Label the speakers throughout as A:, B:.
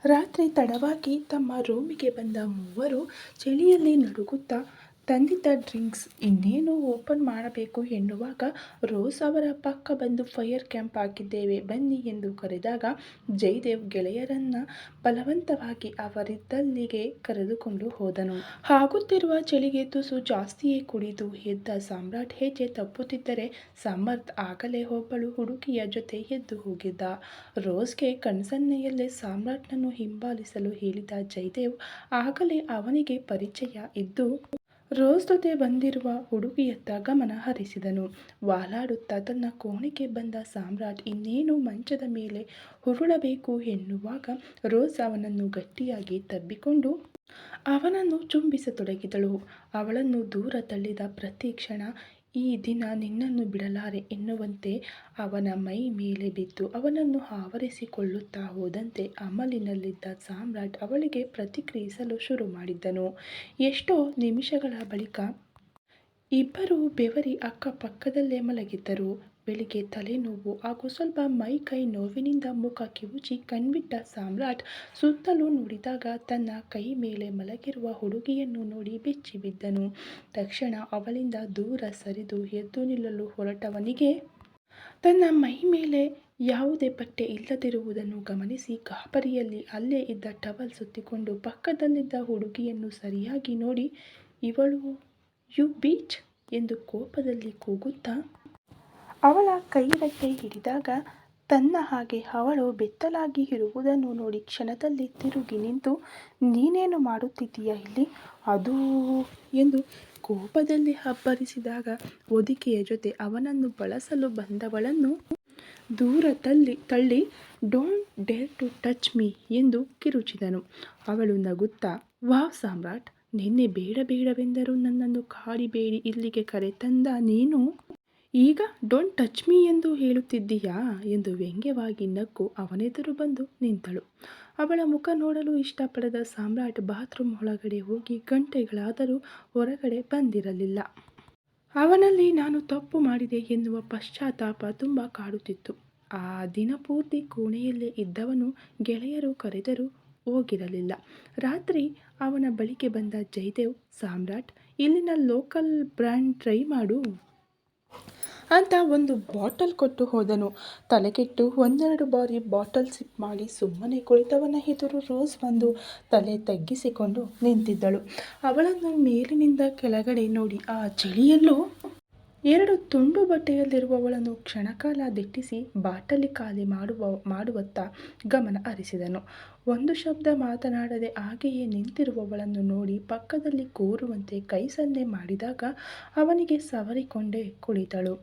A: ರಾತ್ರಿ ತಡವಾಗಿ ತಮ್ಮ ರೂಮಿಗೆ ಬಂದ ಮೂವರು ಚಳಿಯಲ್ಲಿ ನಡುಗುತ್ತಾ ತಂದಿದ್ದ ಡ್ರಿಂಕ್ಸ್ ಇನ್ನೇನು ಓಪನ್ ಮಾಡಬೇಕು ಎನ್ನುವಾಗ ರೋಸ್ ಅವರ ಪಕ್ಕ ಬಂದು ಫೈರ್ ಕ್ಯಾಂಪ್ ಹಾಕಿದ್ದೇವೆ ಬನ್ನಿ ಎಂದು ಕರೆದಾಗ ಜಯದೇವ್ ಗೆಳೆಯರನ್ನ ಬಲವಂತವಾಗಿ ಅವರಿದ್ದಲ್ಲಿಗೆ ಕರೆದುಕೊಂಡು ಹೋದನು. ಆಗುತ್ತಿರುವ ಚಳಿಗೆ ತುಸು ಜಾಸ್ತಿಯೇ ಕುಡಿದು ಎದ್ದ ಸಾಮ್ರಾಟ್ ಹೆಜ್ಜೆ ತಪ್ಪುತ್ತಿದ್ದರೆ ಸಮರ್ಥ್ ಆಗಲೇ ಒಬ್ಬಳು ಹುಡುಗಿಯ ಜೊತೆ ಎದ್ದು ಹೋಗಿದ್ದ. ರೋಸ್ಗೆ ಕಣ್ಸನ್ನೆಯಲ್ಲೇ ಸಾಮ್ರಾಟ್ನನ್ನು ಹಿಂಬಾಲಿಸಲು ಹೇಳಿದ ಜಯದೇವ್ ಆಗಲೇ ಅವನಿಗೆ ಪರಿಚಯ ಇದ್ದು ರೋಸ್ ಜೊತೆ ಬಂದಿರುವ ಹುಡುಗಿಯತ್ತ ಗಮನ ಹರಿಸಿದನು. ವಾಲಾಡುತ್ತಾ ತನ್ನ ಕೋಣೆಗೆ ಬಂದ ಸಾಮ್ರಾಟ್ ಇನ್ನೇನು ಮಂಚದ ಮೇಲೆ ಉರುಳಬೇಕು ಎನ್ನುವಾಗ ರೋಸ್ ಅವನನ್ನು ಗಟ್ಟಿಯಾಗಿ ತಬ್ಬಿಕೊಂಡು ಅವನನ್ನು ಚುಂಬಿಸತೊಡಗಿದಳು. ಅವಳನ್ನು ದೂರ ತಳ್ಳಿದ ಪ್ರತಿ ಕ್ಷಣ ಈ ದಿನ ನಿನ್ನನ್ನು ಬಿಡಲಾರೆ ಎನ್ನುವಂತೆ ಅವನ ಮೈ ಮೇಲೆ ಬಿದ್ದು ಅವನನ್ನು ಆವರಿಸಿಕೊಳ್ಳುತ್ತಾ ಹೋದಂತೆ ಅಮಲಿನಲ್ಲಿದ್ದ ಸಾಮ್ರಾಟ್ ಅವಳಿಗೆ ಪ್ರತಿಕ್ರಿಯಿಸಲು ಶುರು ಮಾಡಿದ್ದನು. ಎಷ್ಟೋ ನಿಮಿಷಗಳ ಬಳಿಕ ಇಬ್ಬರೂ ಬೆವರಿ ಅಕ್ಕಪಕ್ಕದಲ್ಲೇ ಮಲಗಿದ್ದರು. ಬೆಳಿಗ್ಗೆ ತಲೆನೋವು ಹಾಗೂ ಸ್ವಲ್ಪ ಮೈ ಕೈ ನೋವಿನಿಂದ ಮುಖ ಕಿವುಚಿ ಕಣ್ಬಿಟ್ಟ ಸಾಮ್ರಾಟ್ ಸುತ್ತಲೂ ನೋಡಿದಾಗ ತನ್ನ ಕೈ ಮೇಲೆ ಮಲಗಿರುವ ಹುಡುಗಿಯನ್ನು ನೋಡಿ ಬೆಚ್ಚಿಬಿದ್ದನು. ತಕ್ಷಣ ಅವಳಿಂದ ದೂರ ಸರಿದು ಎದ್ದು ನಿಲ್ಲಲು ಹೊರಟವನಿಗೆ ತನ್ನ ಮೈ ಮೇಲೆ ಯಾವುದೇ ಬಟ್ಟೆ ಇಲ್ಲದಿರುವುದನ್ನು ಗಮನಿಸಿ ಗಾಬರಿಯಲ್ಲಿ ಅಲ್ಲೇ ಇದ್ದ ಟವಲ್ ಸುತ್ತಿಕೊಂಡು ಪಕ್ಕದಲ್ಲಿದ್ದ ಹುಡುಗಿಯನ್ನು ಸರಿಯಾಗಿ ನೋಡಿ ಇವಳು ಯು ಬೀಚ್ ಎಂದು ಕೋಪದಲ್ಲಿ ಕೂಗುತ್ತಾ ಅವಳ ಕೈರಟ್ಟೆ ಹಿಡಿದಾಗ ತನ್ನ ಹಾಗೆ ಅವಳು ಬೆತ್ತಲಾಗಿ ಇರುವುದನ್ನು ನೋಡಿ ಕ್ಷಣದಲ್ಲಿ ತಿರುಗಿ ನಿಂತು ನೀನೇನು ಮಾಡುತ್ತಿದ್ದೀಯ ಇಲ್ಲಿ ಅದೂ ಎಂದು ಕೋಪದಲ್ಲಿ ಅಬ್ಬರಿಸಿದಾಗ ಹೊದಿಕೆಯ ಜೊತೆ ಅವನನ್ನು ಬಳಸಲು ಬಂದವಳನ್ನು ದೂರ ತಳ್ಳಿ don't dare to touch me ಎಂದು ಕಿರುಚಿದನು. ಅವಳು ನಗುತ್ತಾ ವಾವ್ ಸಾಮ್ರಾಟ್, ನಿನ್ನೆ ಬೇಡವೆಂದರೂ ನನ್ನನ್ನು ಕಾಡಿಬೇಡಿ ಇಲ್ಲಿಗೆ ಕರೆತಂದ ನೀನು ಈಗ ಡೋಂಟ್ ಟಚ್ ಮೀ ಎಂದು ಹೇಳುತ್ತಿದ್ದೀಯಾ ಎಂದು ವ್ಯಂಗ್ಯವಾಗಿ ನಕ್ಕು ಅವನೆದುರು ಬಂದು ನಿಂತಳು. ಅವಳ ಮುಖ ನೋಡಲು ಇಷ್ಟಪಡದ ಸಾಮ್ರಾಟ್ ಬಾತ್ರೂಮ್ ಒಳಗಡೆ ಹೋಗಿ ಗಂಟೆಗಳಾದರೂ ಹೊರಗಡೆ ಬಂದಿರಲಿಲ್ಲ. ಅವನಲ್ಲಿ ನಾನು ತಪ್ಪು ಮಾಡಿದೆ ಎನ್ನುವ ಪಶ್ಚಾತ್ತಾಪ ತುಂಬ ಕಾಡುತ್ತಿತ್ತು. ಆ ದಿನ ಪೂರ್ತಿ ಕೋಣೆಯಲ್ಲೇ ಇದ್ದವನು ಗೆಳೆಯರು ಕರೆದರೂ ಹೋಗಿರಲಿಲ್ಲ. ರಾತ್ರಿ ಅವನ ಬಳಿಗೆ ಬಂದ ಜಯದೇವ್ ಸಾಮ್ರಾಟ್ ಇಲ್ಲಿನ ಲೋಕಲ್ ಬ್ರ್ಯಾಂಡ್ ಟ್ರೈ ಮಾಡು ಅಂತ ಒಂದು ಬಾಟಲ್ ಕೊಟ್ಟು ಹೋದನು. ತಲೆಕೆಟ್ಟು ಒಂದೆರಡು ಬಾರಿ ಬಾಟಲ್ ಸಿಪ್ ಮಾಡಿ ಸುಮ್ಮನೆ ಕುಳಿತವನ ಎದುರು ರೋಸ್ ಬಂದು ತಲೆ ತಗ್ಗಿಸಿಕೊಂಡು ನಿಂತಿದ್ದಳು. ಅವಳನ್ನು ಮೇಲಿನಿಂದ ಕೆಳಗಡೆ ನೋಡಿ ಆ ಚಳಿಯಲ್ಲೂ ಎರಡು ತುಂಡು ಬಟ್ಟೆಯಲ್ಲಿರುವವಳನ್ನು ಕ್ಷಣಕಾಲ ದಿಟ್ಟಿಸಿ ಬಾಟಲಿ ಖಾಲಿ ಮಾಡುವತ್ತ ಗಮನ ಹರಿಸಿದನು. ಒಂದು ಶಬ್ದ ಮಾತನಾಡದೆ ಹಾಗೆಯೇ ನಿಂತಿರುವವಳನ್ನು ನೋಡಿ ಪಕ್ಕದಲ್ಲಿ ಕೂರುವಂತೆ ಕೈ ಸನ್ನೆ ಮಾಡಿದಾಗ ಅವನಿಗೆ ಸವರಿಕೊಂಡೇ ಕುಳಿತಳು.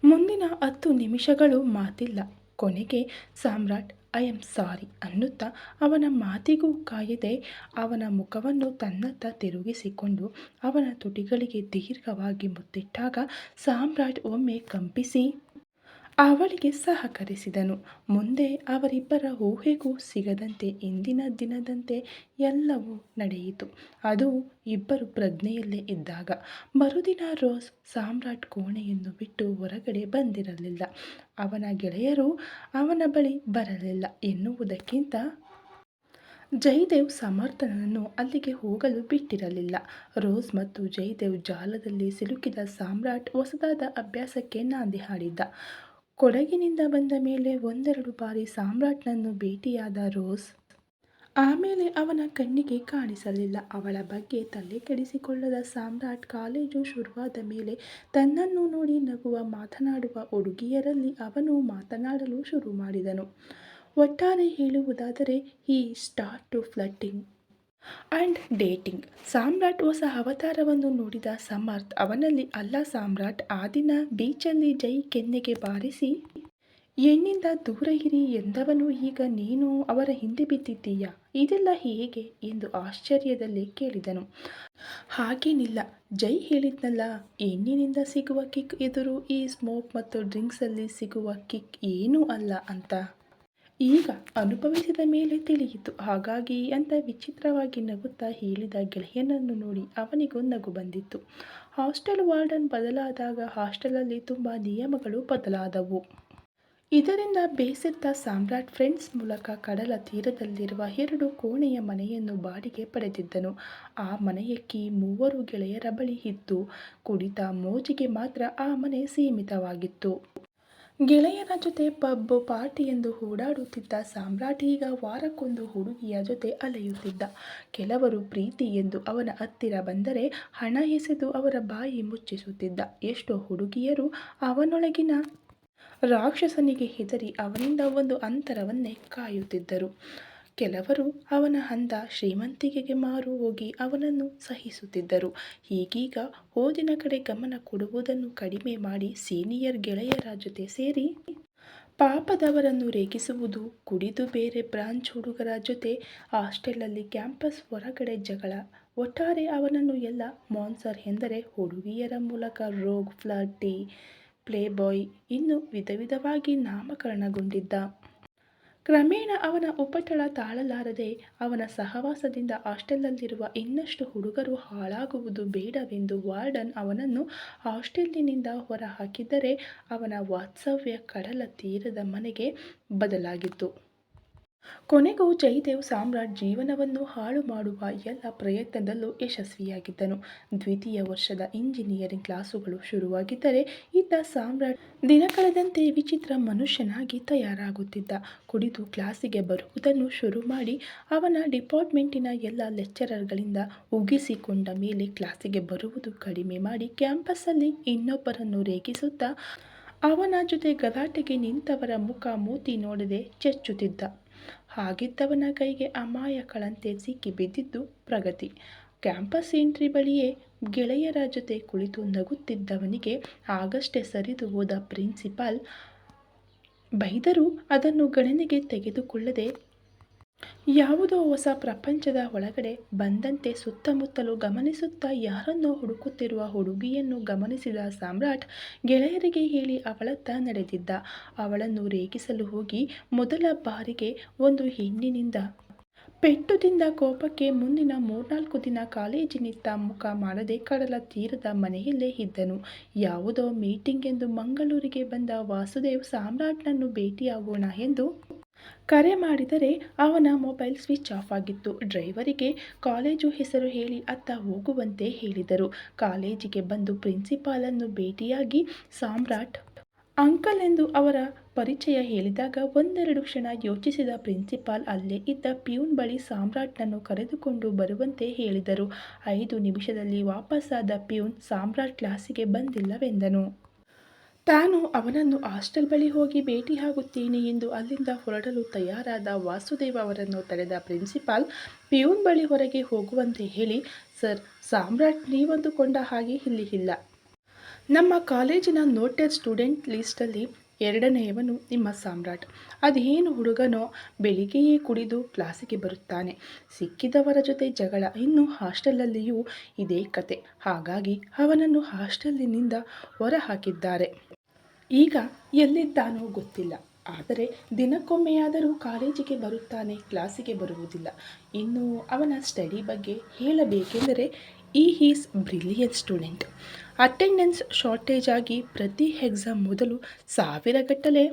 A: ಮುಂದಿನ 10 ನಿಮಿಷಗಳು ಮಾತಿಲ್ಲ. ಕೊನೆಗೆ ಸಾಮ್ರಾಟ್ ಐ ಆಮ್ ಸಾರಿ ಅನ್ನುತ್ತಾ ಅವನ ಮಾತಿಗೂ ಕಾಯದೆ ಅವನ ಮುಖವನ್ನು ತನ್ನತ್ತ ತಿರುಗಿಸಿಕೊಂಡು ಅವನ ತುಟಿಗಳಿಗೆ ದೀರ್ಘವಾಗಿ ಮುತ್ತಿಟ್ಟಾಗ ಸಾಮ್ರಾಟ್ ಒಮ್ಮೆ ಕಂಪಿಸಿ ಅವಳಿಗೆ ಸಹಕರಿಸಿದನು. ಮುಂದೆ ಅವರಿಬ್ಬರ ಊಹೆಗೂ ಸಿಗದಂತೆ ಇಂದಿನ ದಿನದಂತೆ ಎಲ್ಲವೂ ನಡೆಯಿತು. ಅದು ಇಬ್ಬರು ಪ್ರಜ್ಞೆಯಲ್ಲೇ ಇದ್ದಾಗ. ಮರುದಿನ ರೋಸ್ ಸಾಮ್ರಾಟ್ ಕೋಣೆಯನ್ನು ಬಿಟ್ಟು ಹೊರಗಡೆ ಬಂದಿರಲಿಲ್ಲ. ಅವನ ಗೆಳೆಯರು ಅವನ ಬಳಿ ಬರಲಿಲ್ಲ ಎನ್ನುವುದಕ್ಕಿಂತ ಜಯದೇವ್ ಸಮರ್ಥನನ್ನು ಅಲ್ಲಿಗೆ ಹೋಗಲು ಬಿಟ್ಟಿರಲಿಲ್ಲ. ರೋಸ್ ಮತ್ತು ಜಯದೇವ್ ಜಾಲದಲ್ಲಿ ಸಿಲುಕಿದ ಸಾಮ್ರಾಟ್ ಹೊಸದಾದ ಅಭ್ಯಾಸಕ್ಕೆ ನಾಂದಿ ಹಾಡಿದ್ದ. ಕೊಡಗಿನಿಂದ ಬಂದ ಮೇಲೆ ಒಂದೆರಡು ಬಾರಿ ಸಾಮ್ರಾಟ್ನನ್ನು ಭೇಟಿಯಾದ ರೋಸ್ ಆಮೇಲೆ ಅವನ ಕಣ್ಣಿಗೆ ಕಾಣಿಸಲಿಲ್ಲ. ಅವಳ ಬಗ್ಗೆ ತಲೆ ಕೆಡಿಸಿಕೊಳ್ಳದ ಸಾಮ್ರಾಟ್ ಕಾಲೇಜು ಶುರುವಾದ ಮೇಲೆ ತನ್ನನ್ನು ನೋಡಿ ನಗುವ ಮಾತನಾಡುವ ಹುಡುಗಿಯರಲ್ಲಿ ಅವನು ಮಾತನಾಡಲು ಶುರು ಮಾಡಿದನು. ಒಟ್ಟಾರೆ ಹೇಳುವುದಾದರೆ he start to flirting and dating. Samrat ಹೊಸ ಅವತಾರವನ್ನು ನೋಡಿದ ಸಮರ್ಥ್ ಅವನಲ್ಲಿ ಅಲ್ಲ ಸಾಮ್ರಾಟ್, ಆ ದಿನ ಬೀಚಲ್ಲಿ ಜೈ ಕೆನ್ನೆಗೆ ಬಾರಿಸಿ ಹೆಣ್ಣಿಂದ ದೂರ ಇರಿ ಎಂದವನು ಈಗ ನೀನು ಅವರ ಹಿಂದೆ ಬಿದ್ದಿದ್ದೀಯಾ, ಇದೆಲ್ಲ ಹೇಗೆ ಎಂದು ಆಶ್ಚರ್ಯದಲ್ಲಿ ಕೇಳಿದನು. ಹಾಗೇನಿಲ್ಲ, ಜೈ ಹೇಳಿದ್ನಲ್ಲ, ಹೆಣ್ಣಿನಿಂದ ಸಿಗುವ ಕಿಕ್ ಎದುರು ಈ ಸ್ಮೋಕ್ ಮತ್ತು ಡ್ರಿಂಕ್ಸಲ್ಲಿ ಸಿಗುವ ಕಿಕ್ ಏನೂ ಅಲ್ಲ ಅಂತ ಈಗ ಅನುಭವಿಸಿದ ಮೇಲೆ ತಿಳಿಯಿತು, ಹಾಗಾಗಿ ಅಂತ ವಿಚಿತ್ರವಾಗಿ ನಗುತ್ತಾ ಹೇಳಿದ ಗೆಳೆಯನನ್ನು ನೋಡಿ ಅವನಿಗೂ ನಗು ಬಂದಿತ್ತು. ಹಾಸ್ಟೆಲ್ ವಾರ್ಡನ್ ಬದಲಾದಾಗ ಹಾಸ್ಟೆಲಲ್ಲಿ ತುಂಬ ನಿಯಮಗಳು ಬದಲಾದವು. ಇದರಿಂದ ಬೇಸತ್ತ ಸಾಮ್ರಾಟ್ ಫ್ರೆಂಡ್ಸ್ ಮೂಲಕ ಕಡಲ ತೀರದಲ್ಲಿರುವ 2 ಕೋಣೆಯ ಮನೆಯನ್ನು ಬಾಡಿಗೆ ಪಡೆದಿದ್ದನು. ಆ ಮನೆಯ ಕೀ 3 ಗೆಳೆಯರ ಬಳಿ ಇತ್ತು. ಕುಡಿತ ಮೋಜಿಗೆ ಮಾತ್ರ ಆ ಮನೆ ಸೀಮಿತವಾಗಿತ್ತು. ಗೆಳೆಯರ ಜೊತೆ ಪಬ್ ಪಾರ್ಟಿ ಎಂದು ಓಡಾಡುತ್ತಿದ್ದ ಸಾಮ್ರಾಟ್ ಈಗ ವಾರಕ್ಕೊಂದು ಹುಡುಗಿಯ ಜೊತೆ ಅಲೆಯುತ್ತಿದ್ದ. ಕೆಲವರು ಪ್ರೀತಿ ಎಂದು ಅವನ ಹತ್ತಿರ ಬಂದರೆ ಹಣ ಎಸೆದು ಅವರ ಬಾಯಿ ಮುಚ್ಚಿಸುತ್ತಿದ್ದ. ಎಷ್ಟೋ ಹುಡುಗಿಯರು ಅವನೊಳಗಿನ ರಾಕ್ಷಸನಿಗೆ ಹೆದರಿ ಅವನಿಂದ ಒಂದು ಅಂತರವನ್ನೇ ಕಾಯುತ್ತಿದ್ದರು. ಕೆಲವರು ಅವನ ಅಂದ ಶ್ರೀಮಂತಿಕೆಗೆ ಮಾರು ಹೋಗಿ ಅವನನ್ನು ಸಹಿಸುತ್ತಿದ್ದರು. ಈಗೀಗ ಓದಿನ ಕಡೆ ಗಮನ ಕೊಡುವುದನ್ನು ಕಡಿಮೆ ಮಾಡಿ ಸೀನಿಯರ್ ಗೆಳೆಯರ ಜೊತೆ ಸೇರಿ ಪಾಪದವರನ್ನು ರೇಗಿಸುವುದು, ಕುಡಿದು ಬೇರೆ ಬ್ರಾಂಚ್ ಹುಡುಗರ ಜೊತೆ ಹಾಸ್ಟೆಲಲ್ಲಿ, ಕ್ಯಾಂಪಸ್ ಹೊರಗಡೆ ಜಗಳ. ಒಟ್ಟಾರೆ ಅವನನ್ನು ಎಲ್ಲ ಮಾನ್ಸರ್ ಎಂದರೆ ಹುಡುಗಿಯರ ಮೂಲಕ ರೋಗ್, ಫ್ಲರ್ಟಿ, ಪ್ಲೇ ಬಾಯ್ ಇನ್ನೂ ವಿಧವಿಧವಾಗಿ ನಾಮಕರಣಗೊಂಡಿದ್ದ. ಕ್ರಮೇಣ ಅವನ ಉಪಟಳ ತಾಳಲಾರದೆ ಅವನ ಸಹವಾಸದಿಂದ ಹಾಸ್ಟೆಲಲ್ಲಿರುವ ಇನ್ನಷ್ಟು ಹುಡುಗರು ಹಾಳಾಗುವುದು ಬೇಡವೆಂದು ವಾರ್ಡನ್ ಅವನನ್ನು ಹಾಸ್ಟೆಲಿನಿಂದ ಹೊರಹಾಕಿದರೆ ಅವನ ವಾಸ್ತವ್ಯ ಕಡಲ ತೀರದ ಮನೆಗೆ ಬದಲಾಗಿತ್ತು. ಕೊನೆಗೂ ಜಯದೇವ್ ಸಾಮ್ರಾಟ್ ಜೀವನವನ್ನು ಹಾಳು ಮಾಡುವ ಎಲ್ಲ ಪ್ರಯತ್ನದಲ್ಲೂ ಯಶಸ್ವಿಯಾಗಿದ್ದನು. ದ್ವಿತೀಯ ವರ್ಷದ ಇಂಜಿನಿಯರಿಂಗ್ ಕ್ಲಾಸುಗಳು ಶುರುವಾಗಿದ್ದರೆ ಇತ್ತ ಸಾಮ್ರಾಟ್ ದಿನ ಕಳೆದಂತೆ ವಿಚಿತ್ರ ಮನುಷ್ಯನಾಗಿ ತಯಾರಾಗುತ್ತಿದ್ದ. ಕುಡಿದು ಕ್ಲಾಸಿಗೆ ಬರುವುದನ್ನು ಶುರು ಮಾಡಿ ಅವನ ಡಿಪಾರ್ಟ್ಮೆಂಟಿನ ಎಲ್ಲ ಲೆಕ್ಚರರ್ಗಳಿಂದ ಉಗಿಸಿಕೊಂಡ ಮೇಲೆ ಕ್ಲಾಸಿಗೆ ಬರುವುದು ಕಡಿಮೆ ಮಾಡಿ ಕ್ಯಾಂಪಸ್ಸಲ್ಲಿ ಇನ್ನೊಬ್ಬರನ್ನು ರೇಗಿಸುತ್ತಾ ಅವನ ಜೊತೆ ಗಲಾಟೆಗೆ ನಿಂತವರ ಮುಖ ಮೂತಿ ನೋಡದೆ ಚೆಚ್ಚುತ್ತಿದ್ದ. ಹಾಗಿದ್ದವನ ಕೈಗೆ ಅಮಾಯಕಳಂತೆ ಸಿಕ್ಕಿ ಬಿದ್ದಿದ್ದು ಪ್ರಗತಿ. ಕ್ಯಾಂಪಸ್ ಎಂಟ್ರಿ ಬಳಿಯೇ ಗೆಳೆಯರ ಜೊತೆ ಕುಳಿತು ನಗುತ್ತಿದ್ದವನಿಗೆ ಆಗಷ್ಟೇ ಸರಿದು ಹೋದ ಪ್ರಿನ್ಸಿಪಾಲ್ ಬೈದರೂ ಅದನ್ನು ಗಣನೆಗೆ ತೆಗೆದುಕೊಳ್ಳದೆ ಯಾವುದೋ ಹೊಸ ಪ್ರಪಂಚದ ಒಳಗಡೆ ಬಂದಂತೆ ಸುತ್ತಮುತ್ತಲು ಗಮನಿಸುತ್ತಾ ಯಾರನ್ನೋ ಹುಡುಕುತ್ತಿರುವ ಹುಡುಗಿಯನ್ನು ಗಮನಿಸಿದ ಸಾಮ್ರಾಟ್ ಗೆಳೆಯರಿಗೆ ಹೇಳಿ ಅವಳತ್ತ ನಡೆದಿದ್ದ. ಅವಳನ್ನು ರೇಗಿಸಲು ಹೋಗಿ ಮೊದಲ ಬಾರಿಗೆ ಒಂದು ಹೆಣ್ಣಿನಿಂದ ಪೆಟ್ಟು ತಿಂದ ಕೋಪಕ್ಕೆ ಮುಂದಿನ 3-4 ದಿನ ಕಾಲೇಜಿನಿತ್ತ ಮುಖ ಮಾಡದೆ ಕಡಲ ತೀರದ ಮನೆಯಲ್ಲೇ ಇದ್ದನು. ಯಾವುದೋ ಮೀಟಿಂಗ್ ಎಂದು ಮಂಗಳೂರಿಗೆ ಬಂದ ವಾಸುದೇವ್ ಸಾಮ್ರಾಟ್ನನ್ನು ಭೇಟಿಯಾಗೋಣ ಎಂದು ಕರೆ ಮಾಡಿದರೆ ಅವನ ಮೊಬೈಲ್ ಸ್ವಿಚ್ ಆಫ್ ಆಗಿತ್ತು. ಡ್ರೈವರಿಗೆ ಕಾಲೇಜು ಹೆಸರು ಹೇಳಿ ಅತ್ತ ಹೋಗುವಂತೆ ಹೇಳಿದರು. ಕಾಲೇಜಿಗೆ ಬಂದು ಪ್ರಿನ್ಸಿಪಾಲನ್ನು ಭೇಟಿಯಾಗಿ ಸಾಮ್ರಾಟ್ ಅಂಕಲ್ ಎಂದು ಅವರ ಪರಿಚಯ ಹೇಳಿದಾಗ ಒಂದೆರಡು ಕ್ಷಣ ಯೋಚಿಸಿದ ಪ್ರಿನ್ಸಿಪಾಲ್ ಅಲ್ಲೇ ಇದ್ದ ಪ್ಯೂನ್ ಬಳಿ ಸಾಮ್ರಾಟ್ನನ್ನು ಕರೆದುಕೊಂಡು ಬರುವಂತೆ ಹೇಳಿದರು. 5 ನಿಮಿಷದಲ್ಲಿ ವಾಪಸ್ಸಾದ ಪ್ಯೂನ್ ಸಾಮ್ರಾಟ್ ಕ್ಲಾಸಿಗೆ ಬಂದಿಲ್ಲವೆಂದನು. ತಾನು ಅವನನ್ನು ಹಾಸ್ಟೆಲ್ ಬಳಿ ಹೋಗಿ ಭೇಟಿಯಾಗುತ್ತೇನೆ ಎಂದು ಅಲ್ಲಿಂದ ಹೊರಡಲು ತಯಾರಾದ ವಾಸುದೇವ್ ಅವರನ್ನು ತಡೆದ ಪ್ರಿನ್ಸಿಪಾಲ್ ಪ್ಯೂನ್ ಬಳಿ ಹೊರಗೆ ಹೋಗುವಂತೆ ಹೇಳಿ, ಸರ್, ಸಾಮ್ರಾಟ್ ನೀವಂದುಕೊಂಡ ಹಾಗೆ ಇಲ್ಲಿ ಇಲ್ಲ. ನಮ್ಮ ಕಾಲೇಜಿನ ನೋಟೆಡ್ ಸ್ಟೂಡೆಂಟ್ ಲಿಸ್ಟಲ್ಲಿ 2ನೇಯವನು ನಿಮ್ಮ ಸಾಮ್ರಾಟ್. ಅದೇನು ಹುಡುಗನೋ, ಬೆಳಿಗ್ಗೆಯೇ ಕುಡಿದು ಕ್ಲಾಸಿಗೆ ಬರುತ್ತಾನೆ, ಸಿಕ್ಕಿದವರ ಜೊತೆ ಜಗಳ, ಇನ್ನು ಹಾಸ್ಟೆಲಲ್ಲಿಯೂ ಇದೇ ಕತೆ. ಹಾಗಾಗಿ ಅವನನ್ನು ಹಾಸ್ಟೆಲಿನಿಂದ ಹೊರಹಾಕಿದ್ದಾರೆ. ಈಗ ಎಲ್ಲಿದ್ದಾನೋ ಗೊತ್ತಿಲ್ಲ. ಆದರೆ ದಿನಕ್ಕೊಮ್ಮೆಯಾದರೂ ಕಾಲೇಜಿಗೆ ಬರುತ್ತಾನೆ, ಕ್ಲಾಸಿಗೆ ಬರುವುದಿಲ್ಲ. ಇನ್ನು ಅವನ ಸ್ಟಡಿ ಬಗ್ಗೆ ಹೇಳಬೇಕೆಂದರೆ is brilliant student. Attendance shortage ಆಗಿ ಪ್ರತಿ ಎಕ್ಸಾಮ್ ಮೊದಲು 1000 ಗಟ್ಟಲೆ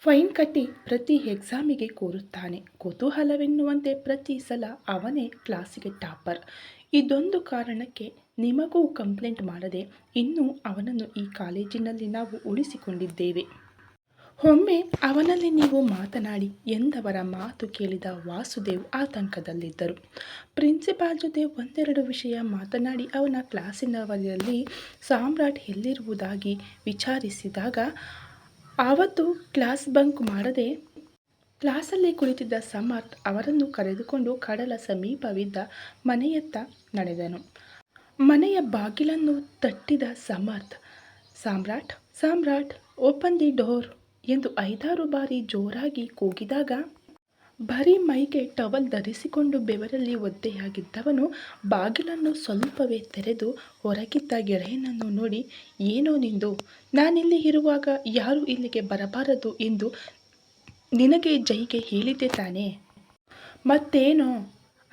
A: ಫೈನ್ ಕಟ್ಟಿ ಪ್ರತಿ ಎಕ್ಸಾಮಿಗೆ ಕೂರುತ್ತಾನೆ. ಕುತೂಹಲವೆನ್ನುವಂತೆ ಪ್ರತಿ ಸಲ ಅವನೇ ಕ್ಲಾಸಿಗೆ ಟಾಪರ್. ಇದೊಂದು ಕಾರಣಕ್ಕೆ ನಿಮಗೂ ಕಂಪ್ಲೇಂಟ್ ಮಾಡದೆ ಇನ್ನೂ ಅವನನ್ನು ಈ ಕಾಲೇಜಿನಲ್ಲಿ ನಾವು ಉಳಿಸಿಕೊಂಡಿದ್ದೇವೆ. ಒಮ್ಮೆ ಅವನಲ್ಲಿ ನೀವು ಮಾತನಾಡಿ ಎಂದವರ ಮಾತು ಕೇಳಿದ ವಾಸುದೇವ್ ಆತಂಕದಲ್ಲಿದ್ದರು. ಪ್ರಿನ್ಸಿಪಾಲ್ ಜೊತೆ ಒಂದೆರಡು ವಿಷಯ ಮಾತನಾಡಿ ಅವನ ಕ್ಲಾಸಿನವರಲ್ಲಿ ಸಾಮ್ರಾಟ್ ಎಲ್ಲಿರುವುದಾಗಿ ವಿಚಾರಿಸಿದಾಗ ಆವತ್ತು ಕ್ಲಾಸ್ ಬಂಕ್ ಮಾಡದೆ ಕ್ಲಾಸಲ್ಲಿ ಕುಳಿತಿದ್ದ ಸಮರ್ಥ್ ಅವರನ್ನು ಕರೆದುಕೊಂಡು ಕಡಲ ಸಮೀಪವಿದ್ದ ಮನೆಯತ್ತ ನಡೆದನು. ಮನೆಯ ಬಾಗಿಲನ್ನು ತಟ್ಟಿದ ಸಮರ್ಥ್, ಸಾಮ್ರಾಟ್, ಸಾಮ್ರಾಟ್, ಓಪನ್ ದಿ ಡೋರ್ ಎಂದು 5-6 ಬಾರಿ ಜೋರಾಗಿ ಕೂಗಿದಾಗ ಬರೀ ಮೈಗೆ ಟವಲ್ ಧರಿಸಿಕೊಂಡು ಬೆವರಲ್ಲಿ ಒದ್ದೆಯಾಗಿದ್ದವನು ಬಾಗಿಲನ್ನು ಸ್ವಲ್ಪವೇ ತೆರೆದು ಹೊರಗಿದ್ದ ಗೆಳೆಯನನ್ನು ನೋಡಿ, ಏನೋ ನಿಂದು, ನಾನಿಲ್ಲಿ ಇರುವಾಗ ಯಾರೂ ಇಲ್ಲಿಗೆ ಬರಬಾರದು ಎಂದು ನಿನಗೆ ಜೈಗೆ ಹೇಳಿದ್ದೆ ತಾನೇ? ಮತ್ತೇನೋ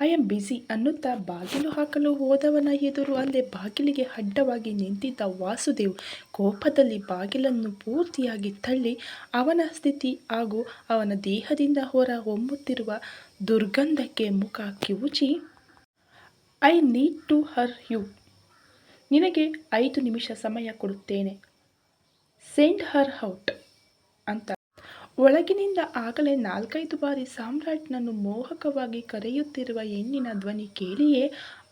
A: ಐ ಆಮ್ ಬ್ಯುಸಿ ಅನ್ನುತ್ತಾ ಬಾಗಿಲು ಹಾಕಲು ಹೋದವನ ಎದುರು ಅಲ್ಲೇ ಬಾಗಿಲಿಗೆ ಅಡ್ಡವಾಗಿ ನಿಂತಿದ್ದ ವಾಸುದೇವ್ ಕೋಪದಲ್ಲಿ ಬಾಗಿಲನ್ನು ಪೂರ್ತಿಯಾಗಿ ತಳ್ಳಿ ಅವನ ಸ್ಥಿತಿ ಹಾಗೂ ಅವನ ದೇಹದಿಂದ ಹೊರ ಹೊಮ್ಮುತ್ತಿರುವ ದುರ್ಗಂಧಕ್ಕೆ ಮುಖ ಕಿವುಚಿ, I need to hurry. ನಿನಗೆ 5 ನಿಮಿಷ ಸಮಯ ಕೊಡುತ್ತೇನೆ. ಸೆಂಡ್ ಹರ್ ಔಟ್ ಅಂತ ಒಳಗಿನಿಂದ ಆಗಲೇ 4-5 ಬಾರಿ ಸಾಮ್ರಾಟ್ನನ್ನು ಮೋಹಕವಾಗಿ ಕರೆಯುತ್ತಿರುವ ಹೆಣ್ಣಿನ ಧ್ವನಿ ಕೇಳಿಯೇ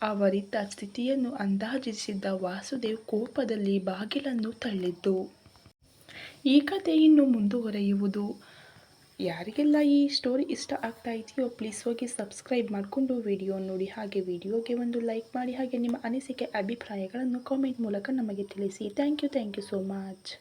A: ಅವರಿದ್ದ ಸ್ಥಿತಿಯನ್ನು ಅಂದಾಜಿಸಿದ್ದ ವಾಸುದೇವ್ ಕೋಪದಲ್ಲಿ ಬಾಗಿಲನ್ನು ತಳ್ಳಿದ್ದು. ಈ ಕಥೆ ಇನ್ನು ಮುಂದುವರೆಯುವುದು. ಯಾರಿಗೆಲ್ಲ ಈ ಸ್ಟೋರಿ ಇಷ್ಟ ಆಗ್ತಾ ಇದೆಯೋ ಪ್ಲೀಸ್ ಹೋಗಿ ಸಬ್ಸ್ಕ್ರೈಬ್ ಮಾಡಿಕೊಂಡು ವಿಡಿಯೋ ನೋಡಿ. ಹಾಗೆ ವಿಡಿಯೋಗೆ ಒಂದು ಲೈಕ್ ಮಾಡಿ. ಹಾಗೆ ನಿಮ್ಮ ಅನಿಸಿಕೆ ಅಭಿಪ್ರಾಯಗಳನ್ನು ಕಾಮೆಂಟ್ ಮೂಲಕ ನಮಗೆ ತಿಳಿಸಿ. Thank you so much.